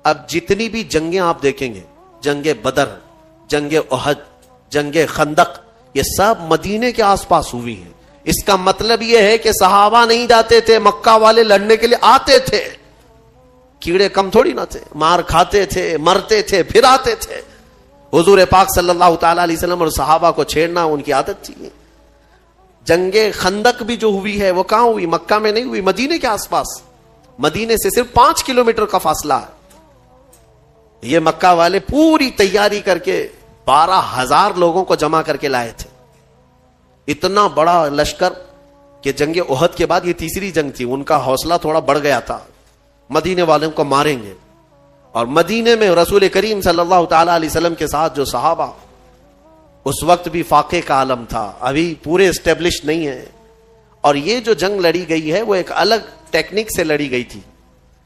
اب جتنی بھی جنگیں آپ دیکھیں گے، جنگ بدر، جنگ احد، جنگ خندق، یہ سب مدینے کے آس پاس ہوئی ہیں۔ اس کا مطلب یہ ہے کہ صحابہ نہیں جاتے تھے، مکہ والے لڑنے کے لیے آتے تھے، کیڑے کم تھوڑی نہ تھے، مار کھاتے تھے، مرتے تھے، پھر آتے تھے۔ حضور پاک صلی اللہ تعالی علیہ وسلم اور صحابہ کو چھیڑنا ان کی عادت تھی۔ جنگ خندق بھی جو ہوئی ہے وہ کہاں ہوئی؟ مکہ میں نہیں ہوئی، مدینے کے آس پاس، مدینے سے صرف 5 کلومیٹر کا فاصلہ ہے۔ یہ مکہ والے پوری تیاری کر کے 12,000 لوگوں کو جمع کر کے لائے تھے، اتنا بڑا لشکر کہ جنگ احد کے بعد یہ تیسری جنگ تھی، ان کا حوصلہ تھوڑا بڑھ گیا تھا، مدینے والوں کو ماریں گے۔ اور مدینے میں رسول کریم صلی اللہ تعالی علیہ وسلم کے ساتھ جو صحابہ، اس وقت بھی فاقے کا عالم تھا، ابھی پورے اسٹیبلش نہیں ہے، اور یہ جو جنگ لڑی گئی ہے وہ ایک الگ ٹیکنیک سے لڑی گئی تھی۔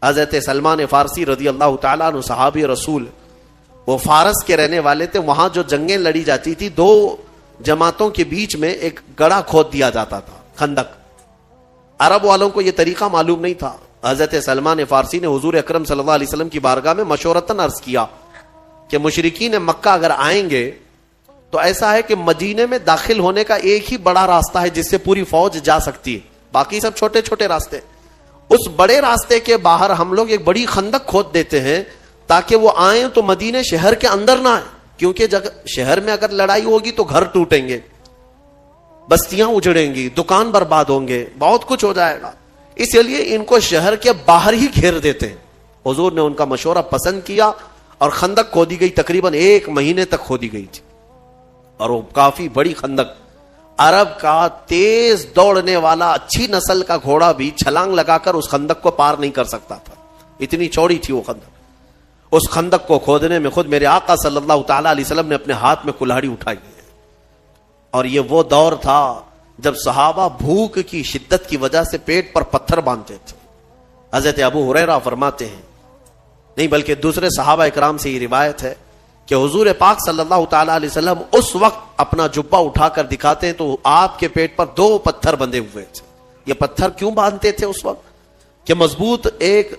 حضرت سلمان فارسی رضی اللہ تعالیٰ عنہ صحابی رسول، وہ فارس کے رہنے والے تھے، وہاں جو جنگیں لڑی جاتی تھی 2 جماعتوں کے بیچ میں ایک گڑھا کھود دیا جاتا تھا، خندق۔ عرب والوں کو یہ طریقہ معلوم نہیں تھا۔ حضرت سلمان فارسی نے حضور اکرم صلی اللہ علیہ وسلم کی بارگاہ میں مشورتاً عرض کیا کہ مشرکین مکہ اگر آئیں گے تو ایسا ہے کہ مدینے میں داخل ہونے کا ایک ہی بڑا راستہ ہے جس سے پوری فوج جا سکتی ہے، باقی سب چھوٹے چھوٹے راستے۔ اس بڑے راستے کے باہر ہم لوگ ایک بڑی خندق کھود دیتے ہیں تاکہ وہ آئیں تو مدینے شہر کے اندر نہ آئیں، کیونکہ شہر میں اگر لڑائی ہوگی تو گھر ٹوٹیں گے، بستیاں اجڑیں گی، دکان برباد ہوں گے، بہت کچھ ہو جائے گا، اس لیے ان کو شہر کے باہر ہی گھیر دیتے ہیں۔ حضور نے ان کا مشورہ پسند کیا اور خندق کھودی گئی، تقریباً 1 مہینے تک کھودی گئی تھی، اور وہ کافی بڑی خندق۔ عرب کا تیز دوڑنے والا اچھی نسل کا گھوڑا بھی چھلانگ لگا کر اس خندق کو پار نہیں کر سکتا تھا، اتنی چوڑی تھی وہ خندق۔ اس خندق کو کھودنے میں خود میرے آقا صلی اللہ تعالی علیہ وسلم نے اپنے ہاتھ میں کلہاڑی اٹھائی ہے، اور یہ وہ دور تھا جب صحابہ بھوک کی شدت کی وجہ سے پیٹ پر پتھر باندھتے تھے۔ حضرت ابو ہریرہ فرماتے ہیں، نہیں بلکہ دوسرے صحابہ اکرام سے یہ روایت ہے کہ حضور پاک صلی اللہ تعالی علیہ وسلم اس وقت اپنا جبہ اٹھا کر دکھاتے ہیں تو آپ کے پیٹ پر 2 پتھر بندھے ہوئے تھے۔ یہ پتھر کیوں باندھتے تھے اس وقت؟ کہ مضبوط ایک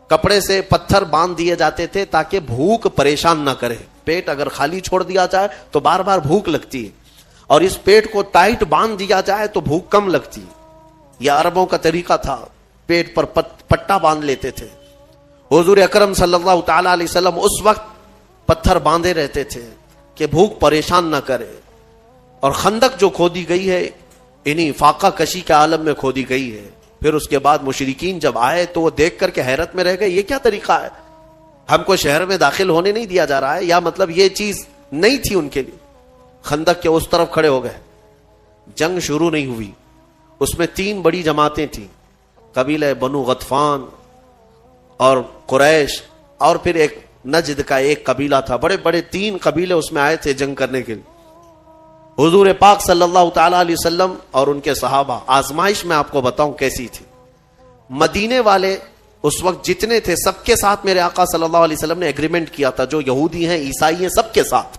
کپڑے سے پتھر باندھ دیے جاتے تھے تاکہ بھوک پریشان نہ کرے، پیٹ اگر خالی چھوڑ دیا جائے تو بار بار بھوک لگتی ہے، اور اس پیٹ کو ٹائٹ باندھ دیا جائے تو بھوک کم لگتی ہے۔ یہ عربوں کا طریقہ تھا، پیٹ پر پٹا باندھ لیتے تھے۔ حضور اکرم صلی اللہ تعالی علیہ وسلم اس وقت پتھر باندھے رہتے تھے کہ بھوک پریشان نہ کرے۔ اور خندق جو کھودی گئی ہے انہی فاقہ کشی کے عالم میں کھودی گئی ہے۔ پھر اس کے بعد مشرکین جب آئے تو وہ دیکھ کر کے حیرت میں رہ گئے، یہ کیا طریقہ ہے، ہم کو شہر میں داخل ہونے نہیں دیا جا رہا ہے، یا مطلب یہ چیز نہیں تھی ان کے لیے۔ خندق کے اس طرف کھڑے ہو گئے، جنگ شروع نہیں ہوئی۔ اس میں 3 بڑی جماعتیں تھیں، قبیلہ بنو غطفان اور قریش، اور پھر ایک نجد کا ایک قبیلہ تھا، بڑے بڑے 3 قبیلے اس میں آئے تھے جنگ کرنے کے لیے۔ حضور پاک صلی اللہ تعالی علیہ وسلم اور ان کے صحابہ، آزمائش میں آپ کو بتاؤں کیسی تھی۔ مدینے والے اس وقت جتنے تھے سب کے ساتھ میرے آقا صلی اللہ علیہ وسلم نے ایگریمنٹ کیا تھا، جو یہودی ہیں عیسائی ہیں سب کے ساتھ،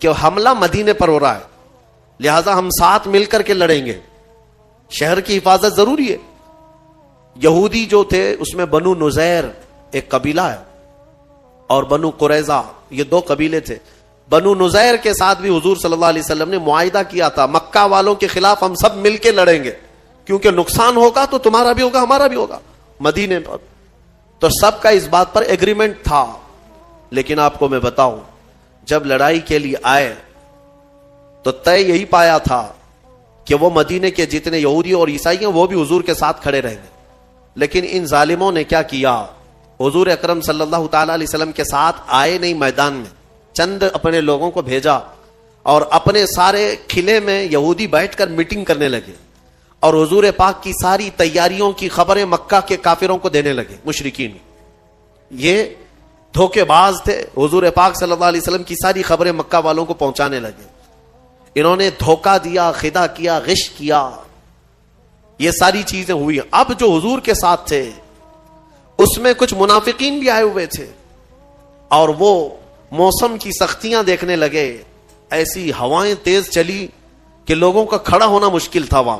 کہ حملہ مدینے پر ہو رہا ہے، لہذا ہم ساتھ مل کر کے لڑیں گے، شہر کی حفاظت ضروری ہے۔ یہودی جو تھے اس میں بنو نذیر ایک قبیلہ ہے اور بنو قریظہ، یہ 2 قبیلے تھے۔ بنو نذیر کے ساتھ بھی حضور صلی اللہ علیہ وسلم نے معاہدہ کیا تھا، مکہ والوں کے خلاف ہم سب مل کے لڑیں گے، کیونکہ نقصان ہوگا تو تمہارا بھی ہوگا ہمارا بھی ہوگا مدینے پر۔ تو سب کا اس بات پر ایگریمنٹ تھا۔ لیکن آپ کو میں بتاؤں، جب لڑائی کے لیے آئے تو طے یہی پایا تھا کہ وہ مدینے کے جتنے یہودی اور عیسائی ہیں وہ بھی حضور کے ساتھ کھڑے رہیں گے۔ لیکن ان ظالموں نے کیا کیا، حضور اکرم صلی اللہ تعالی علیہ وسلم کے ساتھ آئے نہیں، میدان میں چند اپنے لوگوں کو بھیجا، اور اپنے سارے قلعے میں یہودی بیٹھ کر میٹنگ کرنے لگے، اور حضور پاک کی ساری تیاریوں کی خبریں مکہ کے کافروں کو دینے لگے۔ مشرکین یہ دھوکے باز تھے، حضور پاک صلی اللہ علیہ وسلم کی ساری خبریں مکہ والوں کو پہنچانے لگے۔ انہوں نے دھوکہ دیا، خدا کیا، غش کیا، یہ ساری چیزیں ہوئی۔ اب جو حضور کے ساتھ تھے اس میں کچھ منافقین بھی آئے ہوئے تھے، اور وہ موسم کی سختیاں دیکھنے لگے، ایسی ہوائیں تیز چلی کہ لوگوں کا کھڑا ہونا مشکل تھا وہاں۔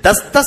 10-10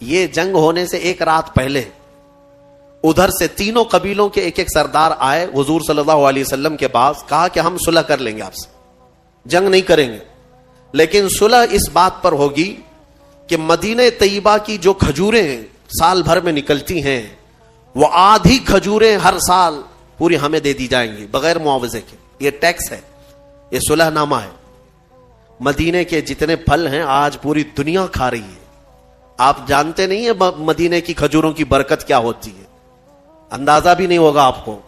یہ جنگ ہونے سے ایک رات پہلے ادھر سے تینوں قبیلوں کے ایک ایک سردار آئے حضور صلی اللہ علیہ وسلم کے پاس, کہا کہ ہم صلح کر لیں گے آپ سے, جنگ نہیں کریں گے, لیکن صلح اس بات پر ہوگی کہ مدینہ طیبہ کی جو کھجوریں سال بھر میں نکلتی ہیں وہ آدھی کھجوریں ہر سال پوری ہمیں دے دی جائیں گی بغیر معاوضے کے. یہ ٹیکس ہے, یہ صلح نامہ ہے. مدینے کے جتنے پھل ہیں آج پوری دنیا کھا رہی ہے. آپ جانتے نہیں ہیں مدینے کی کھجوروں کی برکت کیا ہوتی ہے, اندازہ بھی نہیں ہوگا آپ کو.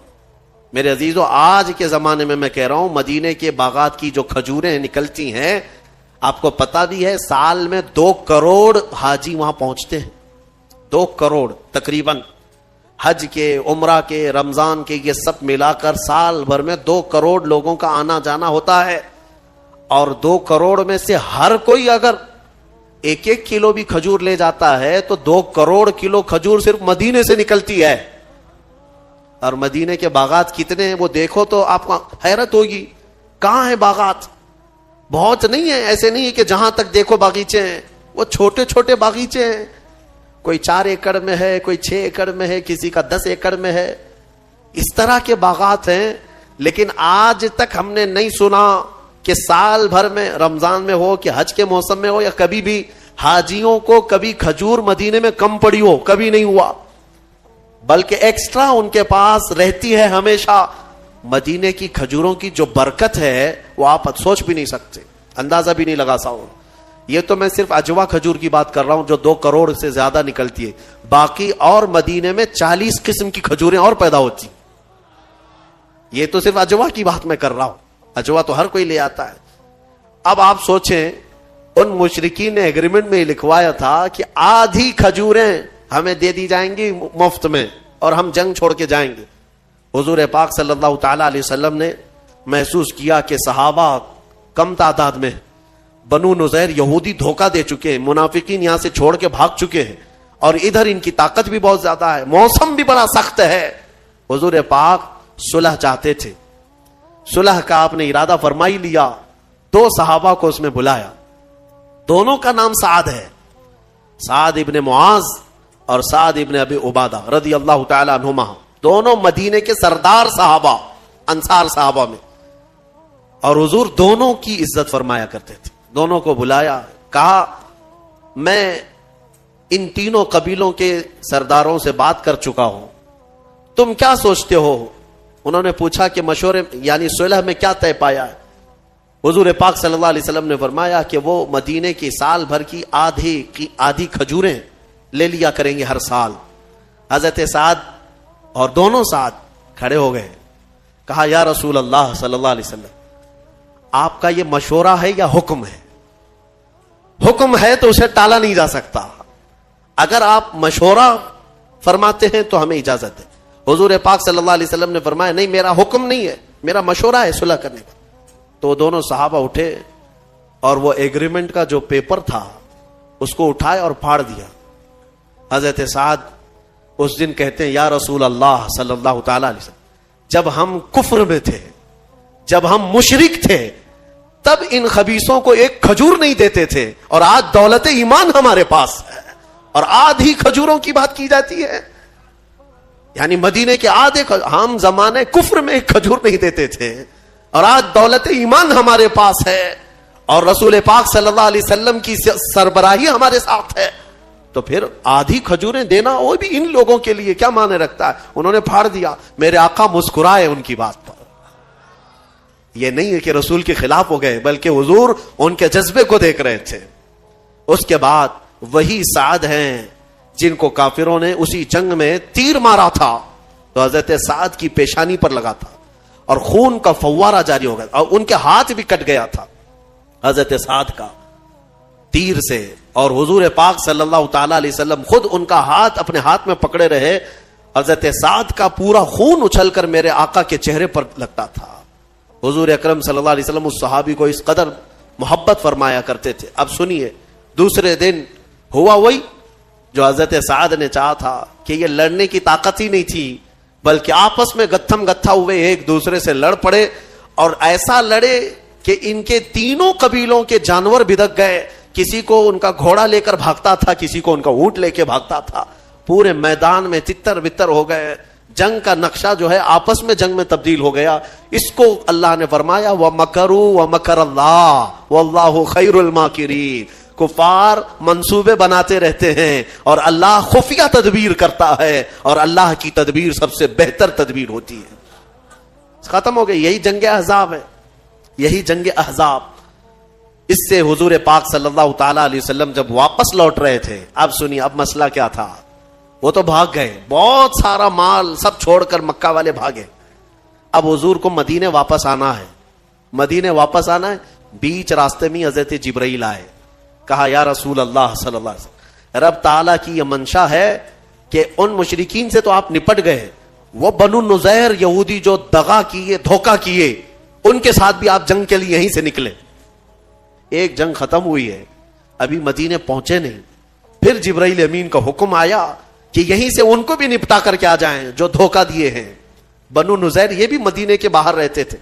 میرے عزیزو, آج کے زمانے میں کہہ رہا ہوں مدینے کے باغات کی جو کھجوریں نکلتی ہیں, آپ کو پتا بھی ہے سال میں 2 کروڑ حاجی وہاں پہنچتے ہیں. 2 کروڑ تقریباً حج کے, عمرہ کے, رمضان کے, یہ سب ملا کر سال بھر میں 2 کروڑ لوگوں کا آنا جانا ہوتا ہے. اور 2 کروڑ میں سے ہر کوئی اگر 1-1 کلو بھی کھجور لے جاتا ہے تو 2 کروڑ کلو کھجور صرف مدینے سے نکلتی ہے. اور مدینے کے باغات کتنے ہیں وہ دیکھو تو آپ کو حیرت ہوگی. کہاں ہیں باغات؟ بہت نہیں ہے, ایسے نہیں ہے کہ جہاں تک دیکھو باغیچے ہیں, وہ چھوٹے چھوٹے باغیچے ہیں. کوئی 4 ایکڑ میں ہے, کوئی 6 ایکڑ میں ہے, کسی کا 10 ایکڑ میں ہے. اس طرح کے باغات ہیں. لیکن آج تک ہم نے نہیں سنا کہ سال بھر میں, رمضان میں ہو کہ حج کے موسم میں ہو, یا کبھی بھی حاجیوں کو کبھی کھجور مدینے میں کم پڑی ہو. کبھی نہیں ہوا, بلکہ ایکسٹرا ان کے پاس رہتی ہے ہمیشہ. مدینے کی کھجوروں کی جو برکت ہے وہ آپ سوچ بھی نہیں سکتے, اندازہ بھی نہیں لگا سکتے. یہ تو میں صرف اجوا کھجور کی بات کر رہا ہوں جو 2 کروڑ سے زیادہ نکلتی ہے. باقی اور مدینے میں 40 قسم کی کھجوریں اور پیدا ہوتی. یہ تو صرف اجوا کی بات میں کر رہا ہوں, اجوا تو ہر کوئی لے آتا ہے. اب آپ سوچیں ان مشرکین نے ایگریمنٹ میں لکھوایا تھا کہ آدھی کھجوریں ہمیں دے دی جائیں گی مفت میں اور ہم جنگ چھوڑ کے جائیں گے. حضور پاک صلی اللہ تعالی علیہ وسلم نے محسوس کیا کہ صحابہ کم تعداد میں, بنو نذیر یہودی دھوکہ دے چکے ہیں, منافقین یہاں سے چھوڑ کے بھاگ چکے ہیں, اور ادھر ان کی طاقت بھی بہت زیادہ ہے, موسم بھی بڑا سخت ہے. حضور پاک صلح چاہتے تھے. صلح کا آپ نے ارادہ فرمائی لیا. 2 صحابہ کو اس میں بلایا, دونوں کا نام سعد ہے, سعد ابن معاذ اور سعد ابن ابی عبادہ رضی اللہ تعالی عنہما. دونوں مدینے کے سردار صحابہ, انصار صحابہ میں, اور حضور دونوں کی عزت فرمایا کرتے تھے. دونوں کو بلایا, کہا میں ان تینوں قبیلوں کے سرداروں سے بات کر چکا ہوں, تم کیا سوچتے ہو؟ انہوں نے پوچھا کہ مشورے یعنی صلح میں کیا طے پایا ہے؟ حضور پاک صلی اللہ علیہ وسلم نے فرمایا کہ وہ مدینے کی سال بھر کی آدھی کھجوریں لے لیا کریں گے ہر سال. حضرت سعد اور دونوں سعد کھڑے ہو گئے, کہا یا رسول اللہ صلی اللہ علیہ وسلم, آپ کا یہ مشورہ ہے یا حکم ہے؟ حکم ہے تو اسے ٹالا نہیں جا سکتا. اگر آپ مشورہ فرماتے ہیں تو ہمیں اجازت ہے. حضور پاک صلی اللہ علیہ وسلم نے فرمایا نہیں, میرا حکم نہیں ہے, میرا مشورہ ہے صلح کرنے کا. تو دونوں صحابہ اٹھے اور وہ ایگریمنٹ کا جو پیپر تھا اس کو اٹھائے اور پھاڑ دیا. حضرت سعد اس دن کہتے ہیں یا رسول اللہ صلی اللہ تعالی علیہ وسلم, جب ہم کفر میں تھے, جب ہم مشرک تھے, تب ان خبیثوں کو ایک کھجور نہیں دیتے تھے, اور آج دولت ایمان ہمارے پاس ہے اور آدھی کھجوروں کی بات کی جاتی ہے. یعنی مدینے کے آدھے, ہم زمانے کفر میں ایک کھجور نہیں دیتے تھے اور آج دولت ایمان ہمارے پاس ہے اور رسول پاک صلی اللہ علیہ وسلم کی سربراہی ہمارے ساتھ ہے, تو پھر آدھی کھجوریں دینا وہ بھی ان لوگوں کے لیے کیا معنی رکھتا ہے؟ انہوں نے پھاڑ دیا. میرے آقا مسکرائے ان کی بات پر. یہ نہیں ہے کہ رسول کے خلاف ہو گئے, بلکہ حضور ان کے جذبے کو دیکھ رہے تھے. اس کے بعد وہی سعد ہیں جن کو کافروں نے اسی جنگ میں تیر مارا تھا, تو حضرت سعد کی پیشانی پر لگا تھا اور خون کا فوارہ جاری ہو گیا, اور ان کے ہاتھ بھی کٹ گیا تھا حضرت سعد کا تیر سے. اور حضور پاک صلی اللہ تعالی علیہ وسلم خود ان کا ہاتھ اپنے ہاتھ میں پکڑے رہے. حضرت سعد کا پورا خون اچھل کر میرے آقا کے چہرے پر لگتا تھا. حضور اکرم صلی اللہ علیہ وسلم اس صحابی کو اس قدر محبت فرمایا کرتے تھے. اب سنیے, دوسرے دن ہوا وہی جو حضرت سعد نے چاہا تھا کہ یہ لڑنے کی طاقت ہی نہیں تھی, بلکہ آپس میں گتھم گتھا ہوئے ایک دوسرے سے لڑ پڑے, اور ایسا لڑے کہ ان کے تینوں قبیلوں کے جانور بھدک گئے. کسی کو ان کا گھوڑا لے کر بھاگتا تھا, کسی کو ان کا اونٹ لے کے بھاگتا تھا, پورے میدان میں تتر بتر ہو گئے. جنگ کا نقشہ جو ہے آپس میں جنگ میں تبدیل ہو گیا. اس کو اللہ نے فرمایا وَمَكَرُوا وَمَكَرَ اللَّهُ وَاللَّهُ خَيْرُ الْمَاكِرِينَ. کفار منصوبے بناتے رہتے ہیں اور اللہ خفیہ تدبیر کرتا ہے, اور اللہ کی تدبیر سب سے بہتر تدبیر ہوتی ہے. ختم ہو گئی. یہی جنگ احزاب ہے, یہی جنگ احزاب. اس سے حضور پاک صلی اللہ تعالی علیہ وسلم جب واپس لوٹ رہے تھے, اب سنیے اب مسئلہ کیا تھا. وہ تو بھاگ گئے, بہت سارا مال سب چھوڑ کر مکہ والے بھاگے. اب حضور کو مدینے واپس آنا ہے, مدینے واپس آنا ہے. بیچ راستے میں حضرت جبرائیل آئے, کہا یا رسول اللہ صلی اللہ علیہ وسلم, رب تعالیٰ کی یہ منشا ہے کہ ان مشرکین سے تو آپ نپٹ گئے, وہ بنو نذیر یہودی جو دغا کیے, دھوکہ کیے, ان کے ساتھ بھی آپ جنگ کے لیے یہیں سے نکلے. ایک جنگ ختم ہوئی ہے, ابھی مدینے پہنچے نہیں. پھر جبرائیل امین کا حکم آیا کہ یہیں سے ان کو بھی نپٹا کر کے آ جائیں جو دھوکہ دیے ہیں. بنو نذیر یہ بھی مدینے کے باہر رہتے تھے.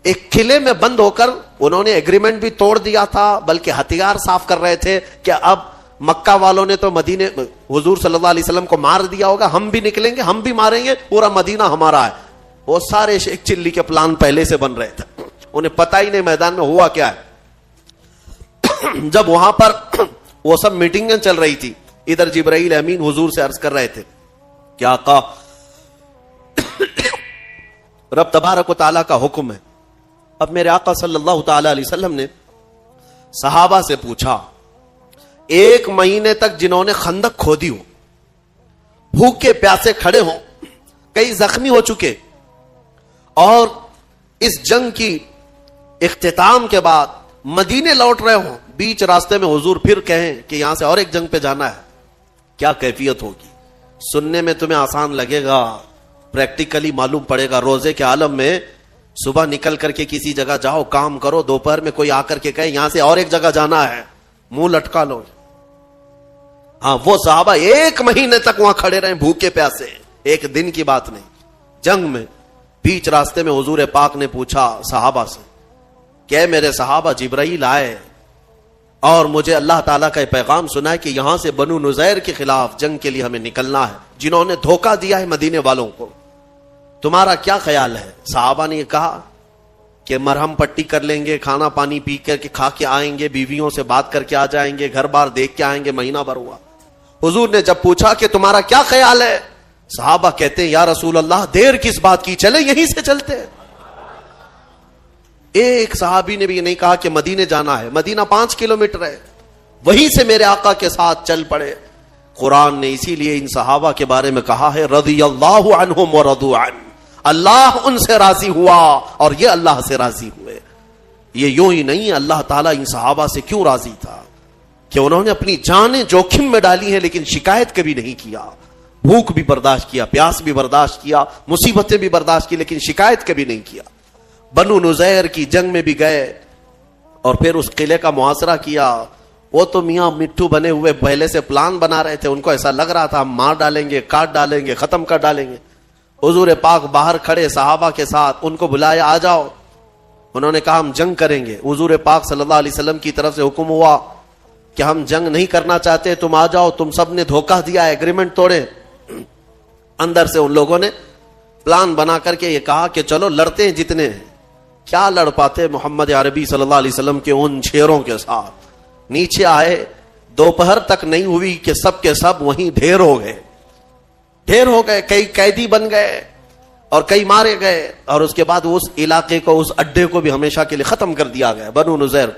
ایک قلعے میں بند ہو کر انہوں نے ایگریمنٹ بھی توڑ دیا تھا, بلکہ ہتھیار صاف کر رہے تھے کہ اب مکہ والوں نے تو مدینے حضور صلی اللہ علیہ وسلم کو مار دیا ہوگا, ہم بھی نکلیں گے, ہم بھی ماریں گے, پورا مدینہ ہمارا ہے. وہ سارے شیخ چلی کے پلان پہلے سے بن رہے تھے, انہیں پتہ ہی نہیں میدان میں ہوا کیا ہے. جب وہاں پر وہ سب میٹنگیں چل رہی تھی, ادھر جبرائیل امین حضور سے عرض کر رہے تھے کہ آقا رب تبارک و تعالیٰ کا حکم ہے. اب میرے آقا صلی اللہ تعالی علیہ وسلم نے صحابہ سے پوچھا, ایک مہینے تک جنہوں نے خندق کھودی ہو, بھوکے پیاسے کھڑے ہوں, کئی زخمی ہو چکے, اور اس جنگ کی اختتام کے بعد مدینے لوٹ رہے ہوں, بیچ راستے میں حضور پھر کہیں کہ یہاں سے اور ایک جنگ پہ جانا ہے, کیا کیفیت ہوگی؟ سننے میں تمہیں آسان لگے گا, پریکٹیکلی معلوم پڑے گا. روزے کے عالم میں صبح نکل کر کے کسی جگہ جاؤ, کام کرو, دوپہر میں کوئی آ کر کے کہے یہاں سے اور ایک جگہ جانا ہے, منہ لٹکا لو. ہاں وہ صحابہ ایک مہینے تک وہاں کھڑے رہے بھوکے پیاسے, ایک دن کی بات نہیں. جنگ میں بیچ راستے میں حضور پاک نے پوچھا صحابہ سے کہ میرے صحابہ, جبرائیل آئے اور مجھے اللہ تعالیٰ کا پیغام سنا ہے کہ یہاں سے بنو نذیر کے خلاف جنگ کے لیے ہمیں نکلنا ہے, جنہوں نے دھوکہ دیا ہے مدینے والوں کو, تمہارا کیا خیال ہے؟ صحابہ نے یہ کہا کہ مرہم پٹی کر لیں گے, کھانا پانی پی کر کے کھا کے آئیں گے, بیویوں سے بات کر کے آ جائیں گے, گھر بار دیکھ کے آئیں گے. مہینہ بھر ہوا, حضور نے جب پوچھا کہ تمہارا کیا خیال ہے, صحابہ کہتے ہیں یا رسول اللہ دیر کس بات کی, چلے یہیں سے چلتے. ایک صحابی نے بھی یہ نہیں کہا کہ مدینے جانا ہے, مدینہ 5 کلومیٹر ہے, وہیں سے میرے آقا کے ساتھ چل پڑے. قرآن نے اسی لیے ان صحابہ کے بارے میں کہا ہے رضی اللہ عنہم ورضوا عنہ, اللہ ان سے راضی ہوا اور یہ اللہ سے راضی ہوئے. یہ یوں ہی نہیں, اللہ تعالیٰ ان صحابہ سے کیوں راضی تھا کہ انہوں نے اپنی جانیں جوخم میں ڈالی ہیں لیکن شکایت کبھی نہیں کیا. بھوک بھی برداشت کیا, پیاس بھی برداشت کیا, مصیبتیں بھی برداشت کی, لیکن شکایت کبھی نہیں کیا. بنو نذیر کی جنگ میں بھی گئے اور پھر اس قلعے کا محاصرہ کیا. وہ تو میاں مٹھو بنے ہوئے پہلے سے پلان بنا رہے تھے, ان کو ایسا لگ رہا تھا ہم مار ڈالیں گے, کاٹ ڈالیں گے, ختم کر ڈالیں گے. حضور پاک باہر کھڑے صحابہ کے ساتھ, ان کو بلایا آ جاؤ. انہوں نے کہا ہم جنگ کریں گے. حضور پاک صلی اللہ علیہ وسلم کی طرف سے حکم ہوا کہ ہم جنگ نہیں کرنا چاہتے, تم آ جاؤ, تم سب نے دھوکہ دیا, ایگریمنٹ توڑے. اندر سے ان لوگوں نے پلان بنا کر کے یہ کہا کہ چلو لڑتے ہیں جتنے ہیں. کیا لڑ پاتے محمد عربی صلی اللہ علیہ وسلم کے ان شیروں کے ساتھ. نیچے آئے, دوپہر تک نہیں ہوئی کہ سب کے سب وہیں ڈھیر ہو گئے, کئی قیدی بن گئے اور کئی مارے گئے, اور اس کے بعد اس علاقے کو, اس اڈے کو بھی ہمیشہ کے لیے ختم کر دیا گیا, بنو نذیر.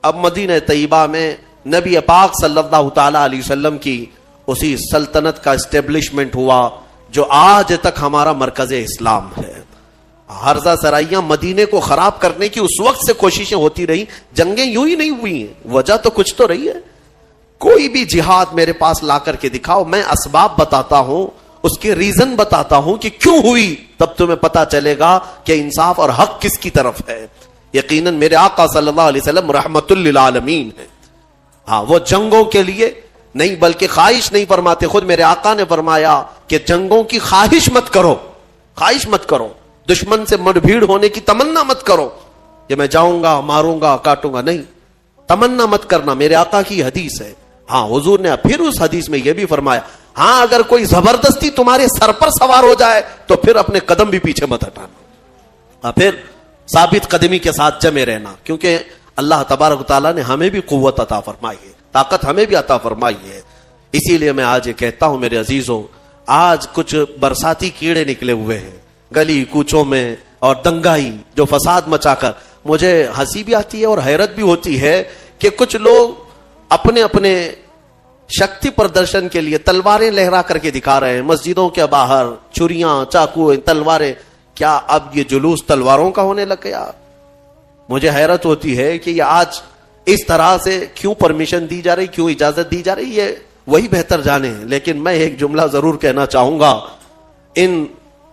اب مدینہ طیبہ میں نبی پاک صلی اللہ تعالی علیہ وسلم کی اسی سلطنت کا اسٹیبلشمنٹ ہوا جو آج تک ہمارا مرکز اسلام ہے. حرزہ سرائیاں مدینے کو خراب کرنے کی اس وقت سے کوششیں ہوتی رہی, جنگیں یوں ہی نہیں ہوئی ہیں, وجہ تو کچھ تو رہی ہے. کوئی بھی جہاد میرے پاس لا کر کے دکھاؤ, میں اسباب بتاتا ہوں, اس کے ریزن بتاتا ہوں کہ کیوں ہوئی, تب تمہیں پتا چلے گا کہ انصاف اور حق کس کی طرف ہے. یقیناً میرے آقا صلی اللہ علیہ وسلم رحمت للعالمین ہے. ہاں وہ جنگوں کے لیے نہیں بلکہ خواہش نہیں فرماتے. خود میرے آقا نے فرمایا کہ جنگوں کی خواہش مت کرو, دشمن سے مڈ بھیڑ ہونے کی تمنا مت کرو کہ میں جاؤں گا, ماروں گا, کاٹوں گا. نہیں, تمنا مت کرنا، میرے آقا کی حدیث ہے. ہاں حضور نے پھر اس حدیث میں یہ بھی فرمایا، ہاں اگر کوئی زبردستی تمہارے سر پر سوار ہو جائے تو پھر اپنے قدم بھی پیچھے مت ہٹانا، پھر ثابت قدمی کے ساتھ جمے رہنا، کیونکہ اللہ تبارک و تعالیٰ نے ہمیں بھی قوت عطا فرمائی ہے، طاقت ہمیں بھی عطا فرمائی ہے. اسی لیے میں آج یہ کہتا ہوں میرے عزیزوں، آج کچھ برساتی کیڑے نکلے ہوئے ہیں گلی کوچوں میں اور دنگائی جو فساد مچا کر، مجھے ہنسی بھی آتی ہے اور حیرت بھی ہوتی ہے کہ کچھ لوگ اپنے اپنے شکتی پردرشن کے لیے تلواریں لہرا کر کے دکھا رہے ہیں مسجدوں کے باہر، چھریاں، چاقو، تلواریں. کیا اب یہ جلوس تلواروں کا ہونے لگ گیا؟ مجھے حیرت ہوتی ہے کہ یہ آج اس طرح سے کیوں پرمیشن دی جا رہی، کیوں اجازت دی جا رہی ہے، وہی بہتر جانے. لیکن میں ایک جملہ ضرور کہنا چاہوں گا، ان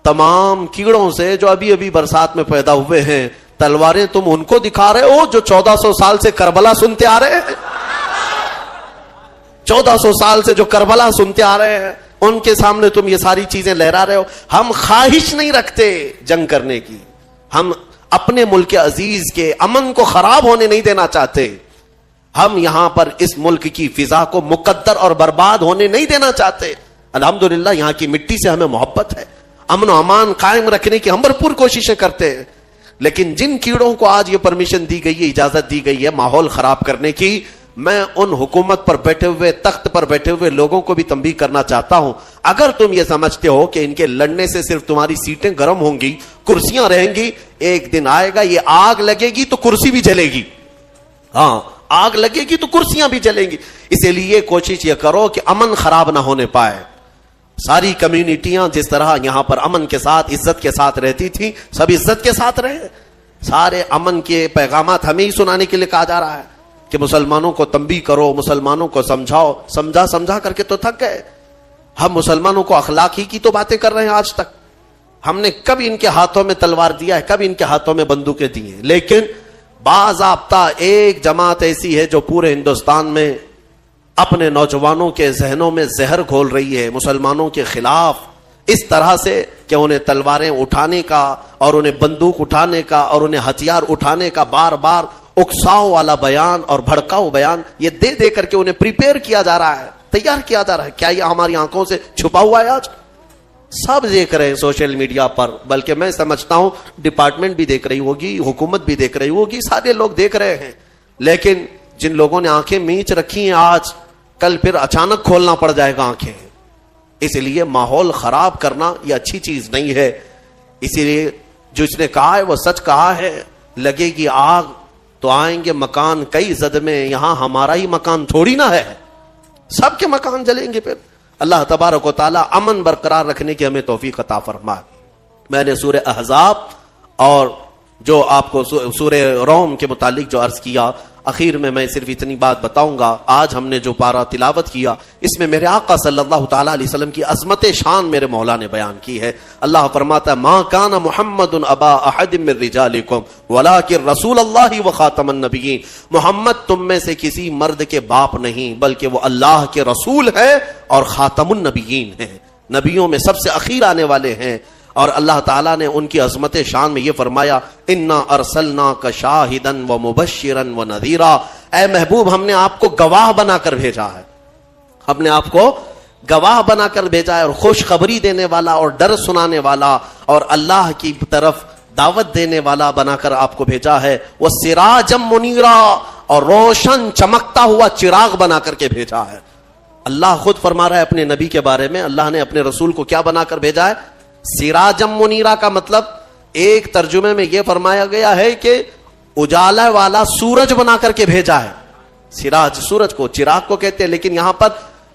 تمام کیڑوں سے جو ابھی ابھی برسات میں پیدا ہوئے ہیں، تلواریں تم ان کو دکھا رہے ہو جو 1400 سال سے کربلا سنتے آ رہے ہیں. 1400 سال سے جو کربلا سنتے آ رہے ہیں ان کے سامنے تم یہ ساری چیزیں لہرا رہے ہو. ہم خواہش نہیں رکھتے جنگ کرنے کی، ہم اپنے ملک عزیز کے امن کو خراب ہونے نہیں دینا چاہتے. ہم یہاں پر اس ملک کی فضا کو مقدر اور برباد ہونے نہیں دینا چاہتے. الحمدللہ یہاں کی مٹی سے ہمیں محبت ہے، امن و امان قائم رکھنے کی ہم بھرپور کوششیں کرتے ہیں. لیکن جن کیڑوں کو آج یہ پرمیشن دی گئی ہے، اجازت دی گئی ہے ماحول خراب کرنے کی، میں ان حکومت پر بیٹھے ہوئے، تخت پر بیٹھے ہوئے لوگوں کو بھی تنبیہ کرنا چاہتا ہوں. اگر تم یہ سمجھتے ہو کہ ان کے لڑنے سے صرف تمہاری سیٹیں گرم ہوں گی، کرسیاں رہیں گی، ایک دن آئے گا یہ آگ لگے گی تو کرسی بھی جلے گی. ہاں آگ لگے گی تو کرسیاں بھی جلیں گی. اسی لیے کوشش یہ کرو کہ امن خراب نہ ہونے پائے. ساری کمیونٹیاں جس طرح یہاں پر امن کے ساتھ، عزت کے ساتھ رہتی تھی، سب عزت کے ساتھ رہے. سارے امن کے پیغامات ہمیں ہی سنانے کے لیے کہا جا رہا ہے کہ مسلمانوں کو تنبیہ کرو، مسلمانوں کو سمجھاؤ. سمجھا کر کے تو تھک گئے. ہم مسلمانوں کو اخلاق ہی کی تو باتیں کر رہے ہیں آج تک. ہم نے کب ان کے ہاتھوں میں تلوار دیا ہے، کب ان کے ہاتھوں میں بندوقیں دی ہیں؟ لیکن باضابطہ ایک جماعت ایسی ہے جو پورے ہندوستان میں اپنے نوجوانوں کے ذہنوں میں زہر گھول رہی ہے مسلمانوں کے خلاف، اس طرح سے کہ انہیں تلواریں اٹھانے کا اور انہیں بندوق اٹھانے کا اور انہیں ہتھیار اٹھانے کا بار بار اکساؤ والا بیان اور بھڑکاؤ بیان یہ دے دے کر کے انہیں پریپیئر کیا جا رہا ہے، تیار کیا جا رہا ہے. کیا یہ ہماری آنکھوں سے چھپا ہوا ہے؟ آج سب دیکھ رہے ہیں سوشل میڈیا پر، بلکہ میں سمجھتا ہوں ڈپارٹمنٹ بھی دیکھ رہی ہوگی، حکومت بھی دیکھ رہی ہوگی، سارے لوگ دیکھ رہے ہیں. لیکن جن لوگوں نے آنکھیں میچ رکھی ہیں آج کل پھر اچانک کھولنا پڑ جائے گا آنکھیں. اس لیے ماحول خراب کرنا یہ اچھی چیز نہیں ہے. اسی لیے جو اس نے کہا ہے وہ سچ کہا ہے، لگے گی آگ تو آئیں گے مکان کئی زد میں. یہاں ہمارا ہی مکان تھوڑی نہ ہے، سب کے مکان جلیں گے. پھر اللہ تبارک و تعالی امن برقرار رکھنے کی ہمیں توفیق عطا فرمائے. میں نے سورہ احزاب اور جو آپ کو سورہ روم کے متعلق جو عرض کیا، اخیر میں صرف اتنی بات بتاؤں گا. آج ہم نے جو پارہ تلاوت کیا اس میں میرے آقا صلی اللہ تعالی علیہ وسلم کی عظمت شان میرے مولا نے بیان کی ہے. اللہ فرماتا ہے ما کان محمد ابا احد من رجالکم ولکن رسول اللہ وخاتم النبیین. محمد تم میں سے کسی مرد کے باپ نہیں بلکہ وہ اللہ کے رسول ہے اور خاتم النبیین ہیں، نبیوں میں سب سے اخیر آنے والے ہیں. اور اللہ تعالیٰ نے ان کی عظمت شان میں یہ فرمایا انا ارسلناک شاہدا ومبشرا ونذیرا. اے محبوب ہم نے آپ کو گواہ بنا کر بھیجا ہے، ہم نے آپ کو گواہ بنا کر بھیجا ہے اور خوشخبری دینے والا اور ڈر سنانے والا اور اللہ کی طرف دعوت دینے والا بنا کر آپ کو بھیجا ہے. وسراجا منیرا اور روشن چمکتا ہوا چراغ بنا کر کے بھیجا ہے. اللہ خود فرما رہا ہے اپنے نبی کے بارے میں، اللہ نے اپنے رسول کو کیا بنا کر بھیجا ہے؟ سراجم منیرا کا مطلب ایک ترجمے میں یہ فرمایا گیا ہے کہ اجالا والا سورج بنا کر کے بھیجا ہے. سراج سورج کو، چراغ کو کہتے ہیں، لیکن یہاں پر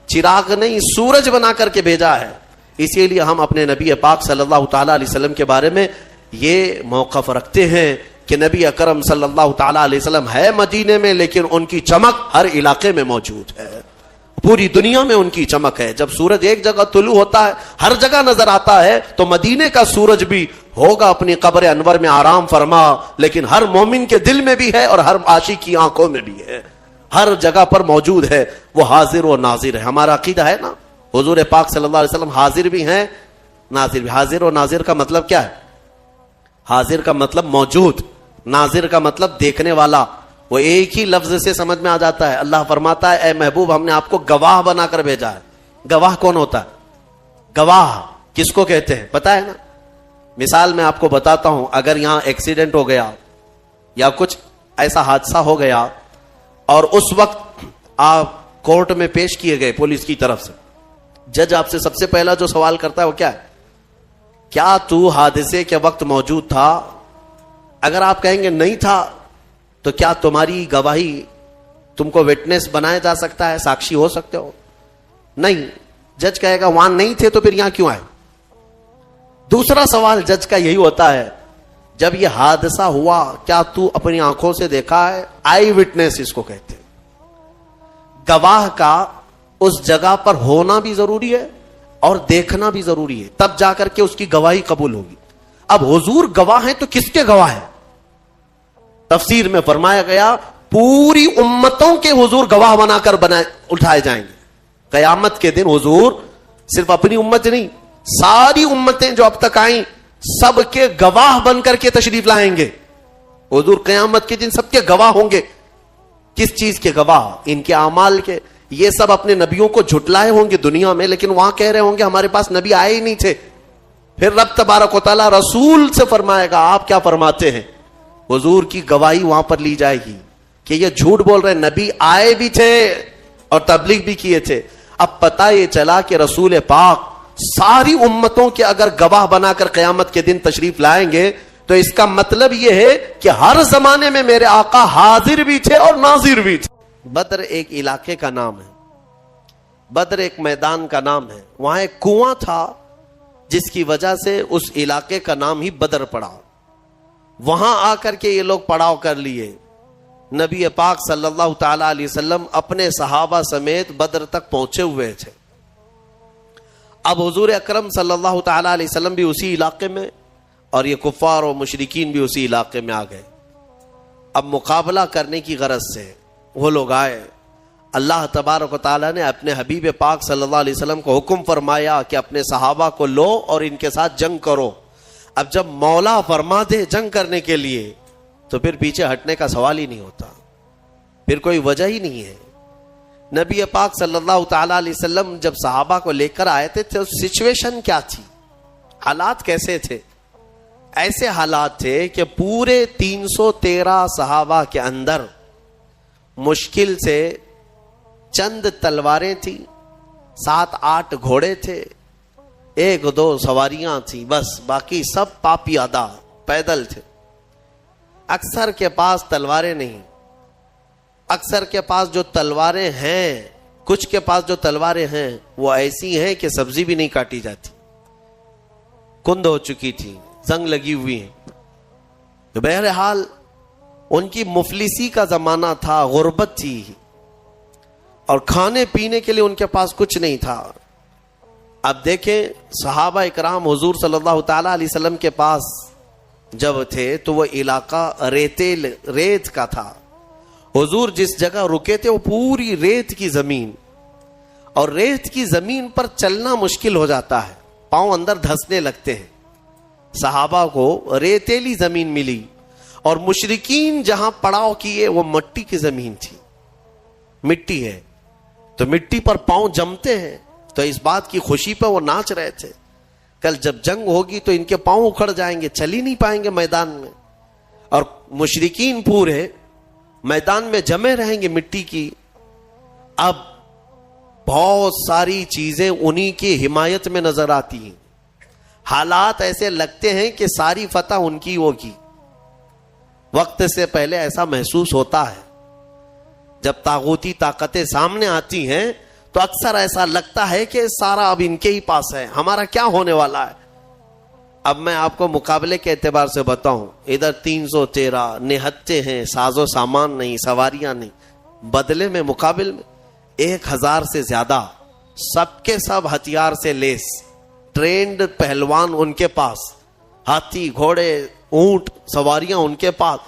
چراغ نہیں سورج بنا کر کے بھیجا ہے. اسی لیے ہم اپنے نبی پاک صلی اللہ تعالی علیہ وسلم کے بارے میں یہ موقف رکھتے ہیں کہ نبی اکرم صلی اللہ تعالی علیہ وسلم ہے مدینے میں لیکن ان کی چمک ہر علاقے میں موجود ہے، پوری دنیا میں ان کی چمک ہے. جب سورج ایک جگہ طلوع ہوتا ہے ہر جگہ نظر آتا ہے تو مدینے کا سورج بھی ہوگا اپنی قبر انور میں آرام فرما، لیکن ہر مومن کے دل میں بھی ہے اور ہر عاشق کی آنکھوں میں بھی ہے، ہر جگہ پر موجود ہے. وہ حاضر و ناظر ہے. ہمارا عقیدہ ہے نا حضور پاک صلی اللہ علیہ وسلم حاضر بھی ہیں ناظر بھی. حاضر و ناظر کا مطلب کیا ہے؟ حاضر کا مطلب موجود، ناظر کا مطلب دیکھنے والا. وہ ایک ہی لفظ سے سمجھ میں آ جاتا ہے. اللہ فرماتا ہے اے محبوب ہم نے آپ کو گواہ بنا کر بھیجا ہے. گواہ کون ہوتا ہے؟ گواہ کس کو کہتے ہیں پتا ہے نا؟ مثال میں آپ کو بتاتا ہوں, اگر یہاں ایکسیڈنٹ ہو گیا یا کچھ ایسا حادثہ ہو گیا اور اس وقت آپ کورٹ میں پیش کیے گئے پولیس کی طرف سے, جج آپ سے سب سے پہلا جو سوال کرتا ہے وہ کیا ہے؟ کیا تو حادثے کے وقت موجود تھا؟ اگر آپ کہیں گے نہیں تھا تو کیا تمہاری گواہی تم کو وٹنس بنایا جا سکتا ہے, ساکشی ہو سکتے ہو؟ نہیں. جج کہے گا وہاں نہیں تھے تو پھر یہاں کیوں آئے؟ دوسرا سوال جج کا یہی ہوتا ہے جب یہ حادثہ ہوا کیا تو اپنی آنکھوں سے دیکھا ہے؟ آئی وٹنس اس کو کہتے ہیں. گواہ کا اس جگہ پر ہونا بھی ضروری ہے اور دیکھنا بھی ضروری ہے, تب جا کر کے اس کی گواہی قبول ہوگی. اب حضور گواہ ہیں تو کس کے گواہ ہیں؟ تفسیر میں فرمایا گیا پوری امتوں کے حضور گواہ بنا کر اٹھائے جائیں گے. قیامت کے دن حضور صرف اپنی امت نہیں, ساری امتیں جو اب تک آئیں سب کے گواہ بن کر کے تشریف لائیں گے. حضور قیامت کے دن سب کے گواہ ہوں گے. کس چیز کے گواہ؟ ان کے اعمال کے. یہ سب اپنے نبیوں کو جھٹلائے ہوں گے دنیا میں, لیکن وہاں کہہ رہے ہوں گے ہمارے پاس نبی آئے ہی نہیں تھے. پھر رب تبارک و تعالیٰ رسول سے فرمائے گا آپ کیا فرماتے ہیں؟ حضور کی گواہی وہاں پر لی جائے گی کہ یہ جھوٹ بول رہے, نبی آئے بھی تھے اور تبلیغ بھی کیے تھے. اب پتہ یہ چلا کہ رسول پاک ساری امتوں کے اگر گواہ بنا کر قیامت کے دن تشریف لائیں گے تو اس کا مطلب یہ ہے کہ ہر زمانے میں میرے آقا حاضر بھی تھے اور ناظر بھی تھے. بدر ایک علاقے کا نام ہے, بدر ایک میدان کا نام ہے. وہاں ایک کنواں تھا جس کی وجہ سے اس علاقے کا نام ہی بدر پڑا. وہاں آ کر کے یہ لوگ پڑاؤ کر لیے. نبی پاک صلی اللہ تعالی علیہ وسلم اپنے صحابہ سمیت بدر تک پہنچے ہوئے تھے. اب حضور اکرم صلی اللہ تعالی علیہ وسلم بھی اسی علاقے میں اور یہ کفار و مشرکین بھی اسی علاقے میں آ گئے. اب مقابلہ کرنے کی غرض سے وہ لوگ آئے. اللہ تبارک و تعالیٰ نے اپنے حبیب پاک صلی اللہ علیہ وسلم کو حکم فرمایا کہ اپنے صحابہ کو لو اور ان کے ساتھ جنگ کرو. اب جب مولا فرما دے جنگ کرنے کے لیے تو پھر پیچھے ہٹنے کا سوال ہی نہیں ہوتا, پھر کوئی وجہ ہی نہیں ہے. نبی پاک صلی اللہ تعالی علیہ وسلم جب صحابہ کو لے کر آئے تھے تو سچویشن کیا تھی, حالات کیسے تھے؟ ایسے حالات تھے کہ پورے 313 صحابہ کے اندر مشکل سے چند تلواریں تھیں, 7-8 گھوڑے تھے, 1-2 سواریاں تھیں, بس باقی سب پاپیادہ پیدل تھے. اکثر کے پاس تلواریں نہیں, اکثر کے پاس جو تلواریں ہیں, کچھ کے پاس جو تلواریں ہیں وہ ایسی ہیں کہ سبزی بھی نہیں کاٹی جاتی, کند ہو چکی تھی, زنگ لگی ہوئی ہیں. تو بہرحال ان کی مفلسی کا زمانہ تھا, غربت تھی اور کھانے پینے کے لیے ان کے پاس کچھ نہیں تھا. اب دیکھیں صحابہ اکرام حضور صلی اللہ تعالی علیہ وسلم کے پاس جب تھے تو وہ علاقہ ریت کا تھا. حضور جس جگہ رکے تھے وہ پوری ریت کی زمین, اور ریت کی زمین پر چلنا مشکل ہو جاتا ہے, پاؤں اندر دھسنے لگتے ہیں. صحابہ کو ریتیلی زمین ملی اور مشرکین جہاں پڑاؤ کیے وہ مٹی کی زمین تھی, مٹی ہے تو مٹی پر پاؤں جمتے ہیں. تو اس بات کی خوشی پہ وہ ناچ رہے تھے کل جب جنگ ہوگی تو ان کے پاؤں اکھڑ جائیں گے, چل ہی نہیں پائیں گے میدان میں, اور مشرکین پورے میدان میں جمے رہیں گے مٹی کی. اب بہت ساری چیزیں انہی کی حمایت میں نظر آتی ہیں, حالات ایسے لگتے ہیں کہ ساری فتح ان کی ہوگی. وقت سے پہلے ایسا محسوس ہوتا ہے جب طاغوتی طاقتیں سامنے آتی ہیں تو اکثر ایسا لگتا ہے کہ سارا اب ان کے ہی پاس ہے, ہمارا کیا ہونے والا ہے. اب میں آپ کو مقابلے کے اعتبار سے بتاؤں, ادھر 313 نہتے ہیں, ساز و سامان نہیں, سواریاں نہیں, بدلے میں مقابل میں 1000 سے زیادہ سب کے سب ہتھیار سے لیس ٹرینڈ پہلوان ان کے پاس, ہاتھی گھوڑے اونٹ سواریاں ان کے پاس,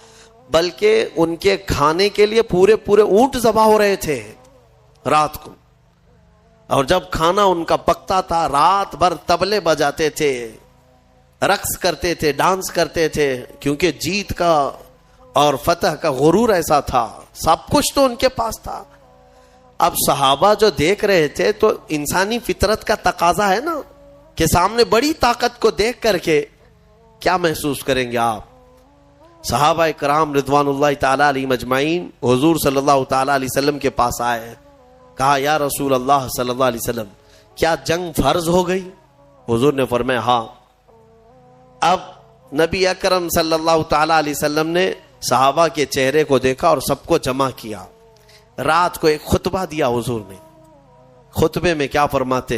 بلکہ ان کے کھانے کے لیے پورے اونٹ ذبح ہو رہے تھے رات کو. اور جب کھانا ان کا پکتا تھا رات بھر طبلے بجاتے تھے, رقص کرتے تھے, ڈانس کرتے تھے, کیونکہ جیت کا اور فتح کا غرور ایسا تھا، سب کچھ تو ان کے پاس تھا. اب صحابہ جو دیکھ رہے تھے تو انسانی فطرت کا تقاضا ہے نا کہ سامنے بڑی طاقت کو دیکھ کر کے کیا محسوس کریں گے آپ؟ صحابہ کرام رضوان اللہ تعالی علیہم اجمعین حضور صلی اللہ تعالی علیہ وسلم کے پاس آئے، کہا یا رسول اللہ صلی اللہ علیہ وسلم کیا جنگ فرض ہو گئی؟ حضور نے فرمایا ہاں. اب نبی اکرم صلی اللہ تعالی علیہ وسلم نے صحابہ کے چہرے کو دیکھا اور سب کو جمع کیا. رات کو ایک خطبہ دیا حضور نے. خطبے میں کیا فرماتے